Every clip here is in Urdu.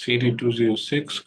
CD206,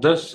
10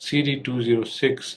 CD206,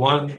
1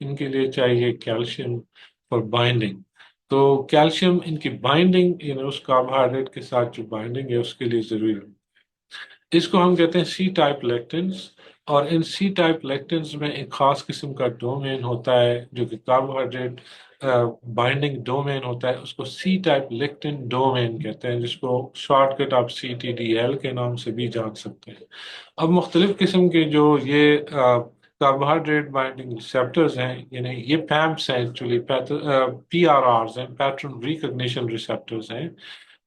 ان کے لیے چاہیے کیلشیم فار بائنڈنگ. تو کیلشیم ان کی بائنڈنگ یعنی اس کاربوہائیڈریٹ کے ساتھ جو بائنڈنگ ہے اس کے لیے ضروری ہے. اس کو ہم کہتے ہیں سی ٹائپ لیکٹنز. اور ان سی ٹائپ لیکٹنز میں ایک خاص قسم کا ڈومین ہوتا ہے جو کہ کاربوہائیڈریٹ بائنڈنگ ڈومین ہوتا ہے. اس کو سی ٹائپ لیکٹن ڈومین کہتے ہیں، جس کو شارٹ کٹ آپ CTDL کے نام سے بھی جان سکتے ہیں. اب مختلف قسم کے جو یہ کاربوہائیڈریٹ بائنڈنگ ریسیپٹرز ہیں، یعنی یہ پیمپس ہیں، ایکچولی PRRs ہیں، پیٹرن ریکگنیشن ریسیپٹرز ہیں،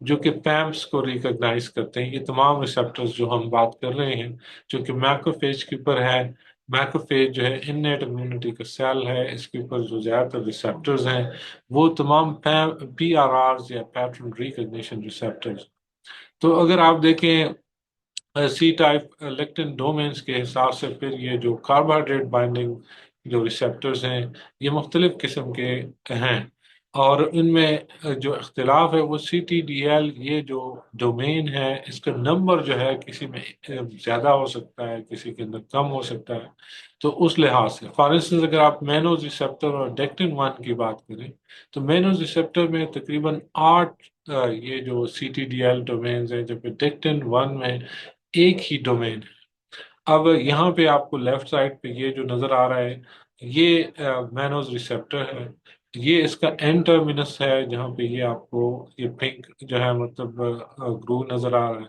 جو کہ پیمپس کو ریکگنائز کرتے ہیں. یہ تمام ریسیپٹرز جو ہم بات کر رہے ہیں جو کہ میکروفیج کے اوپر ہے. میکروفیج جو ہے انیٹ امیونٹی کا سیل ہے، اس کے اوپر جو زیادہ تر ریسیپٹرز ہیں وہ تمام PRRs یا پیٹرن ریکگنیشن ریسیپٹرز. تو اگر آپ دیکھیں سی ٹائپ لیکٹن ڈومینز کے حساب سے، پھر یہ جو کاربوہائیڈریٹ بائنڈنگ جو ریسیپٹرز ہیں یہ مختلف قسم کے ہیں. اور ان میں جو اختلاف ہے وہ CTDL یہ جو ڈومین ہے اس کا نمبر جو ہے کسی میں زیادہ ہو سکتا ہے، کسی کے اندر کم ہو سکتا ہے. تو اس لحاظ سے فار انسٹنس اگر آپ مینوز ریسیپٹر اور ڈیکٹن 1 کی بات کریں تو مینوز ریسیپٹر میں تقریباً 8 یہ جو CTDL ڈومینز ہیں، جبکہ ڈیکٹن 1 میں ایک ہی ڈومین ہے. اب یہاں پہ آپ کو لیفٹ سائڈ پہ یہ جو نظر آ رہا ہے یہ مینوز ریسیپٹر ہے. یہ اس کا این ٹرمینس ہے جہاں پہ یہ آپ کو یہ پنک جو ہے مطلب گرو نظر آ رہا ہے.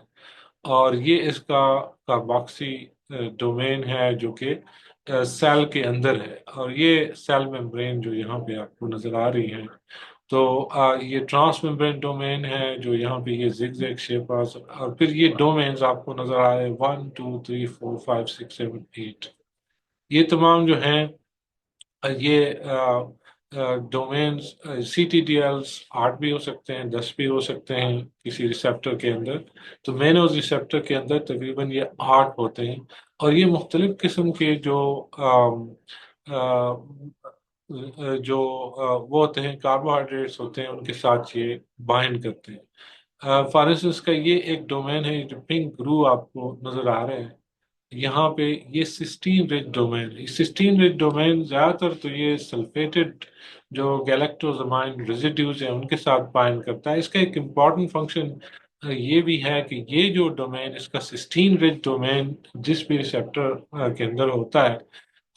اور یہ اس کا کارباکسی ڈومین ہے جو کہ سیل کے اندر ہے. اور یہ سیل میمبرین جو یہاں پہ آپ کو نظر آ رہی ہے. تو یہ ٹرانس میمبرین ڈومین ہے جو یہاں پہ یہ زگ زیگ شیپ اور پھر یہ ڈومینز آپ کو نظر آ رہے ہیں 1 2 3 4 5 6 7 8. یہ تمام جو ہیں یہ ڈومینز CTDLs 8 بھی ہو سکتے ہیں، 10 بھی ہو سکتے ہیں کسی ریسیپٹر کے اندر. تو مینوز ریسیپٹر کے اندر تقریباً یہ 8 ہوتے ہیں. اور یہ مختلف قسم کے جو جو وہ ہوتے ہیں کاربوہائیڈریٹس ہوتے ہیں ان کے ساتھ یہ بائنڈ کرتے ہیں. فار انسٹنس کا یہ ایک ڈومین ہے جو پنک گرو آپ کو نظر آ رہے ہیں یہاں پہ، یہ سسٹین رچ ڈومین ہے. سسٹین رچ ڈومین زیادہ تر تو یہ سلفیٹڈ جو گیلیکٹوزامائن ریزیڈیوز ہیں ان کے ساتھ بائنڈ کرتا ہے. اس کا ایک امپورٹنٹ فنکشن یہ بھی ہے کہ یہ جو ڈومین اس کا سسٹین رچ ڈومین جس بھی ریسیپٹر کے اندر ہوتا ہے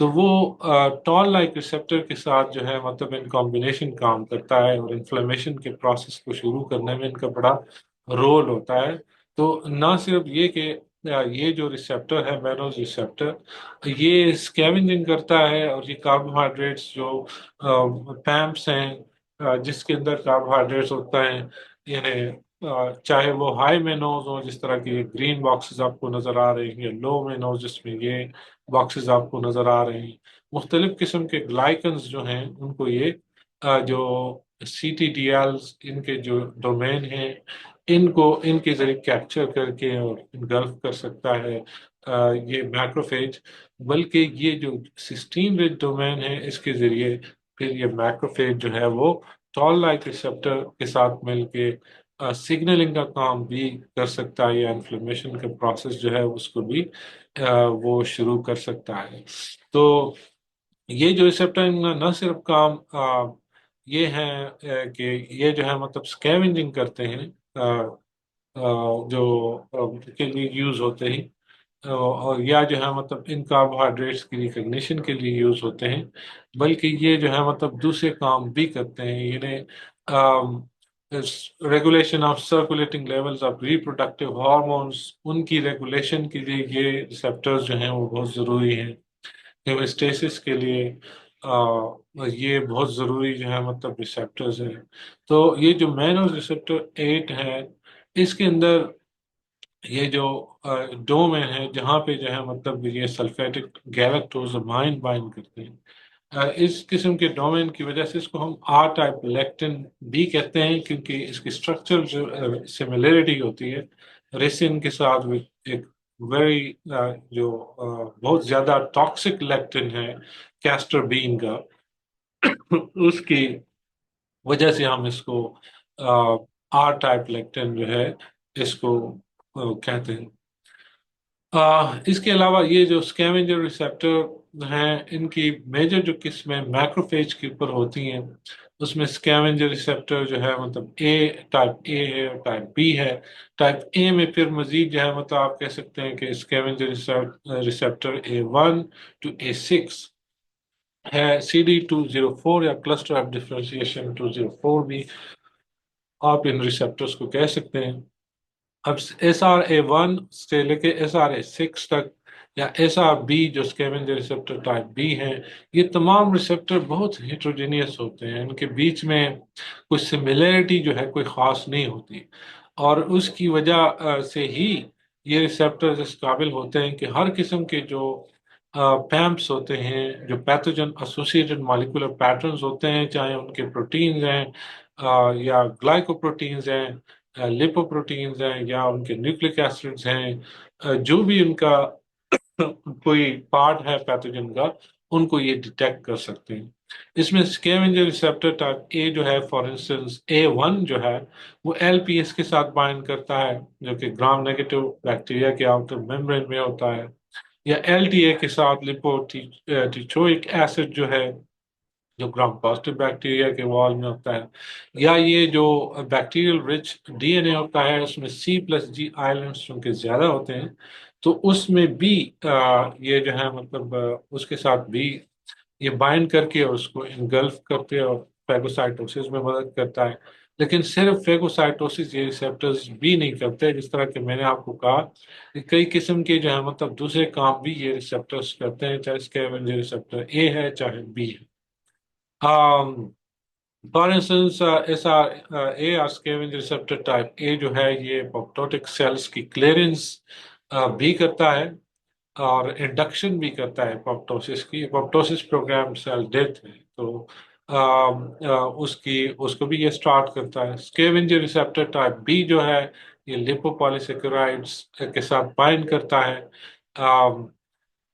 تو وہ ٹال لائک ریسیپٹر کے ساتھ جو ہے مطلب ان کمبینیشن کام کرتا ہے اور انفلیمیشن کے پروسیس کو شروع کرنے میں ان کا بڑا رول ہوتا ہے. تو نہ صرف یہ کہ یہ جو ریسیپٹر ہے مینوز ریسیپٹر یہ اسکیونجنگ کرتا ہے اور یہ کاربوہائیڈریٹس جو پیمپس ہیں جس کے اندر کاربوہائیڈریٹس ہوتا ہے یعنی چاہے وہ ہائی مینوز ہو جس طرح کی گرین باکسز آپ کو نظر آ رہے ہیں یا لو مینوز جس میں یہ باکسز آپ کو نظر آ رہے ہیں. مختلف قسم کے گلائکنز جو ہیں ان کو یہ جو CTDLs ان کے جو ڈومین ہیں ان کو ان کے ذریعے کیپچر کر کے اور انگلف کر سکتا ہے یہ میکروفیج. بلکہ یہ جو سسٹین رچ ڈومین ہے اس کے ذریعے پھر یہ میکروفیج جو ہے وہ ٹال لائک ریسیپٹر کے ساتھ مل کے سگنلنگ کا کام بھی کر سکتا ہے یا انفلیمیشن کا پروسیس جو ہے اس کو بھی وہ شروع کر سکتا ہے. تو یہ جو ریسیپٹر نہ صرف کام یہ ہے کہ یہ جو ہے مطلب اسکیونجنگ کرتے ہیں جو کے لیے یوز ہوتے ہیں اور یا جو ہے مطلب ان کاربوہائیڈریٹس کی ریکگنیشن کے لیے یوز ہوتے ہیں، بلکہ یہ جو ہے مطلب دوسرے کام بھی کرتے ہیں. یعنی regulation of circulating levels of reproductive hormones ان کی ریگولیشن کے لیے یہ ریسیپٹرز جو ہیں وہ بہت ضروری ہیں. ہیموسٹیسس کے لیے یہ بہت ضروری جو ہے مطلب ریسیپٹرز ہیں. تو یہ جو مینوز ریسیپٹر 8 ہے اس کے اندر یہ جو ڈومین ہے جہاں پہ جو ہے مطلب یہ سلفیٹک گیلیکٹوزامائن بائنڈ کرتے ہیں. اس قسم کے ڈومین کی وجہ سے اس کو ہم R ٹائپ لیکٹن بھی کہتے ہیں کیونکہ اس کی اسٹرکچر جو سملیرٹی ہوتی ہے ریسن کے ساتھ ایک ویری جو بہت زیادہ ٹاکسک لیکٹن ہے کیسٹر بین کا اس کی وجہ سے ہم اس کو R ٹائپ لیکٹن جو ہے اس کو کہتے ہیں. اس کے علاوہ یہ جو اسکیونجر ریسیپٹر ہیں، ان کی میجر جو قسمیں میکروفیج کے اوپر ہوتی ہیں، اس میں اسکیونجر ریسیپٹر جو ہے مطلب ٹائپ اے ہے اور ٹائپ بی ہے۔ ٹائپ اے میں پھر مزید جو ہے مطلب آپ کہہ سکتے ہیں کہ اسکیونجر ریسیپٹر A1 to A6 ہے، CD204 یا کلسٹر آف ڈفرینشیشن 204 بھی آپ ان ریسیپٹرس کو کہہ سکتے ہیں۔ اب SRA1 سے لے کے SRA6 تک یا SRB جو اسکیونجر ریسیپٹر ٹائپ بی ہیں، یہ تمام ریسیپٹر بہت ہیٹروجینیس ہوتے ہیں، ان کے بیچ میں کوئی سملیرٹی جو ہے کوئی خاص نہیں ہوتی، اور اس کی وجہ سے ہی یہ ریسیپٹر اس قابل ہوتے ہیں کہ ہر قسم کے جو پیمپس ہوتے ہیں، جو پیتھوجن ایسوسیٹڈ مالیکولر پیٹرنز ہوتے ہیں، چاہے ان کے پروٹینز ہیں یا گلائکوپروٹینز ہیں، لیپوپروٹینز ہیں یا ان کے نیوکلک ایسڈز ہیں، جو بھی ان کا کوئی پارٹ ہے پیتھوجن کا، ان کو یہ ڈیٹیکٹ کر سکتے ہیں۔ اس میں اسکیونجر ریسیپٹر ٹائپ اے جو ہے، فار انسٹنس A1 جو ہے، وہ LPS کے ساتھ بائنڈ کرتا ہے، جو کہ گرام نیگیٹو بیکٹیریا کے آؤٹر میمبرین میں ہوتا ہے، یا LTA کے ساتھ ٹیچوئک ایسڈ جو ہے، جو گرام پازیٹیو بیکٹیریا کے وال میں ہوتا ہے، یا یہ جو بیکٹیریل رچ DNA ہوتا ہے، اس میں C+G آئلینڈس چونکہ زیادہ ہوتے ہیں، تو اس میں بھی یہ جو ہے مطلب اس کے ساتھ بھی یہ بائنڈ کر کے اور اس کو انگلف کرتے اور فیگوسائٹوسس میں مدد کرتا ہے۔ لیکن صرف فیگوسائٹوسس یہ ریسیپٹرز بھی نہیں کرتے، جس طرح کہ میں نے آپ کو کہا کہ کئی قسم کے جو ہے مطلب دوسرے کام بھی یہ ریسیپٹرز کرتے ہیں، چاہے اسکیونجر ریسیپٹر اے ہے چاہے بی ہے۔ For instance a scavenger receptor type A جو ہے، یہ اپوپٹوٹک سیلز کی کلیئرنس بھی کرتا ہے اور انڈکشن بھی کرتا ہے اپوپٹوسس کی۔ اپوپٹوسس پروگرام سیل ڈیتھ ہے، تو اس کو بھی یہ سٹارٹ کرتا ہے۔ اسکیونجر ریسیپٹر ٹائپ بی جو ہے، یہ لیپوپولیسیکرائڈس کے ساتھ بائنڈ کرتا ہے،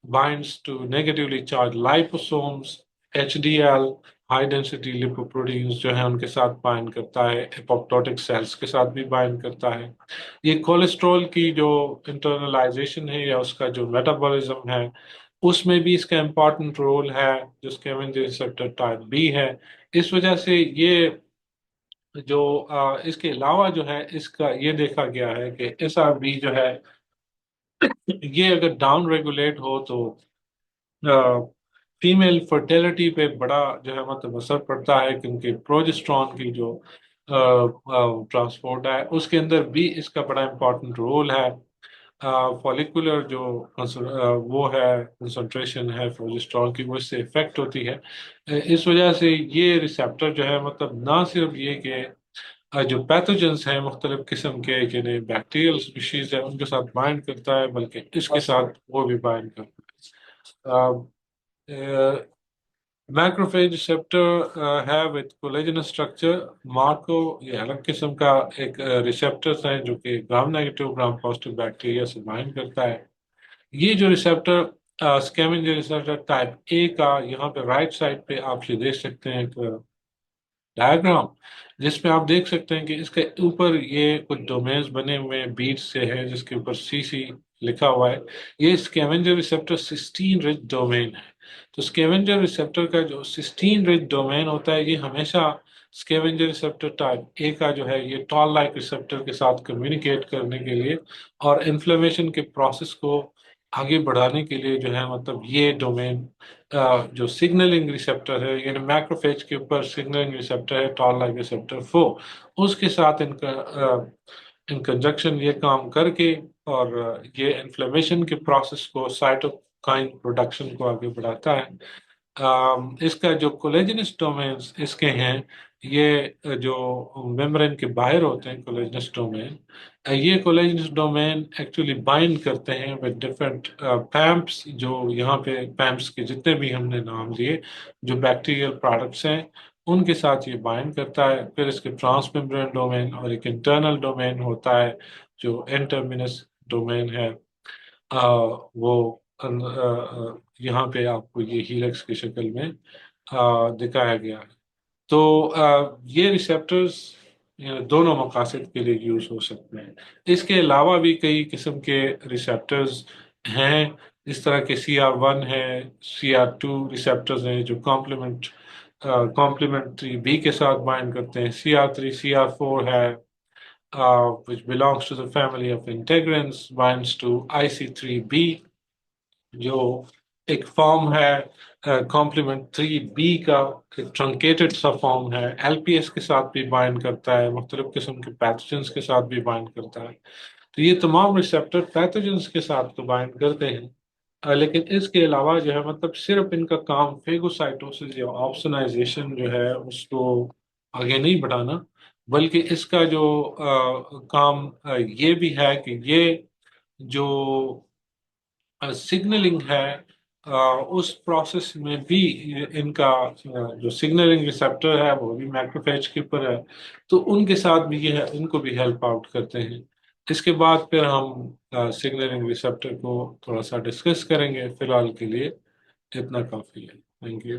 binds to negatively charged liposomes، HDL high density lipoproteins جو ہیں ان کے ساتھ بائنڈ کرتا ہے، اپوپٹوٹک سیلز کے ساتھ بھی بائنڈ کرتا ہے۔ یہ کولیسٹرول کی جو انٹرنلائزیشن ہے یا اس کا جو میٹابولزم ہے، اس میں بھی اس کا امپورٹنٹ رول ہے، جو اسکیونجر ریسیپٹر ٹائپ بی ہے۔ اس وجہ سے یہ جو اس کے علاوہ جو ہے، اس کا یہ دیکھا گیا ہے کہ SRB جو ہے، یہ اگر ڈاؤن ریگولیٹ ہو تو فیمیل فرٹیلٹی پہ بڑا جو ہے مطلب اثر پڑتا ہے، کیونکہ پروجسٹرون کی جو ٹرانسپورٹ ہے اس کے اندر بھی اس کا بڑا امپورٹنٹ رول ہے۔ فولیکولر جو وہ ہے کنسنٹریشن ہے پروجسٹرون کی، وہ اس سے افیکٹ ہوتی ہے۔ اس وجہ سے یہ ریسیپٹر جو ہے مطلب نہ صرف یہ کہ جو پیتھوجنس ہیں مختلف قسم کے، یعنی بیکٹیریل اسپیشیز ہیں، ان کے ساتھ بائنڈ کرتا ہے، بلکہ اس کے ساتھ وہ بھی بائنڈ کرتا ہے۔ میکروفیج ریسیپٹر ہے وتھ کولیجنس اسٹرکچر، مارکو یہ الگ قسم کا ایک ریسیپٹر ہے جو کہ gram negative gram positive bacteria سے بائنڈ کرتا ہے۔ یہ جو ریسیپٹر اسکیونجر ریسیپٹر ٹائپ اے کا، یہاں پہ رائٹ سائڈ پہ آپ یہ دیکھ سکتے ہیں ایک ڈائیگرام، جس میں آپ دیکھ سکتے ہیں کہ اس کے اوپر یہ کچھ ڈومینز بنے ہوئے ہیں بیٹ سے ہے، جس کے اوپر CC لکھا ہوا ہے۔ یہ اسکیونجر ریسیپٹر سسٹین رچ ڈومین ہے۔ تو اسکیونجر ریسیپٹر کا جو سسٹین رچ ڈومین ہوتا ہے، یہ ہمیشہ اسکیونجر ریسیپٹر ٹائپ اے کا جو ہے، یہ ٹال لائک ریسیپٹر کے ساتھ کمیونیکیٹ کرنے کے لیے اور انفلیمیشن کے پروسیس کو آگے بڑھانے کے لیے جو ہے مطلب یہ ڈومین جو سگنلنگ ریسیپٹر ہے، یعنی میکروفیج کے اوپر سگنلنگ ریسیپٹر ہے ٹال لائک ریسیپٹر 4، اس کے ساتھ ان کنجکشن یہ کام کر کے اور یہ انفلیمیشن کے پروسیس کو، سائٹوکائن پروڈکشن کو آگے بڑھاتا ہے۔ اس کا جو کولیجنس ڈومینز اس کے ہیں، یہ جو میمبرین کے باہر ہوتے ہیں کولیجنس ڈومین، یہ کولیجنس ڈومین ایکچولی بائنڈ کرتے ہیں ود ڈفرینٹ پیمپس، جو یہاں پہ پیمپس کے جتنے بھی ہم نے نام لیے جو بیکٹیریل پروڈکٹس ہیں، ان کے ساتھ یہ بائنڈ کرتا ہے۔ پھر اس کے ٹرانس میمبرین ڈومین اور ایک انٹرنل ڈومین ہوتا ہے جو انٹرمینس ڈومین ہے، وہ یہاں پہ آپ کو یہ ہیلکس کی شکل میں دکھایا گیا ہے۔ تو یہ ریسیپٹرز دونوں مقاصد کے لیے یوز ہو سکتے ہیں۔ اس کے علاوہ بھی کئی قسم کے ریسیپٹرز ہیں، اس طرح کے CR1 ہے، CR2 ریسیپٹرز ہیں جو کمپلیمنٹری بی کے ساتھ بائنڈ کرتے ہیں، CR3 CR4 ہے which belongs to the family of integrins binds to IC3B جو ایک فارم ہے کمپلیمنٹ 3B کا، ایک ٹرنکیٹڈ سا فارم ہے، LPS کے ساتھ بھی بائنڈ کرتا ہے، مختلف قسم کے پیتھوجنس کے ساتھ بھی بائنڈ کرتا ہے۔ تو یہ تمام ریسیپٹر پیتھوجنس کے ساتھ تو بائنڈ کرتے ہیں، لیکن اس کے علاوہ جو ہے مطلب صرف ان کا کام فیگوسائٹوسس یا آپسنائزیشن جو ہے اس کو آگے نہیں بڑھانا، بلکہ اس کا جو کام یہ بھی ہے کہ یہ جو سگنلنگ ہے اس پروسیس میں بھی ان کا جو سگنلنگ ریسیپٹر ہے وہ بھی میکروفیج کے اوپر ہے، تو ان کے ساتھ بھی یہ ہے، ان کو بھی ہیلپ آؤٹ کرتے ہیں۔ اس کے بعد پھر ہم سگنلنگ ریسیپٹر کو تھوڑا سا ڈسکس کریں گے، فی الحال کے لیے اتنا کافی ہے۔ Thank you.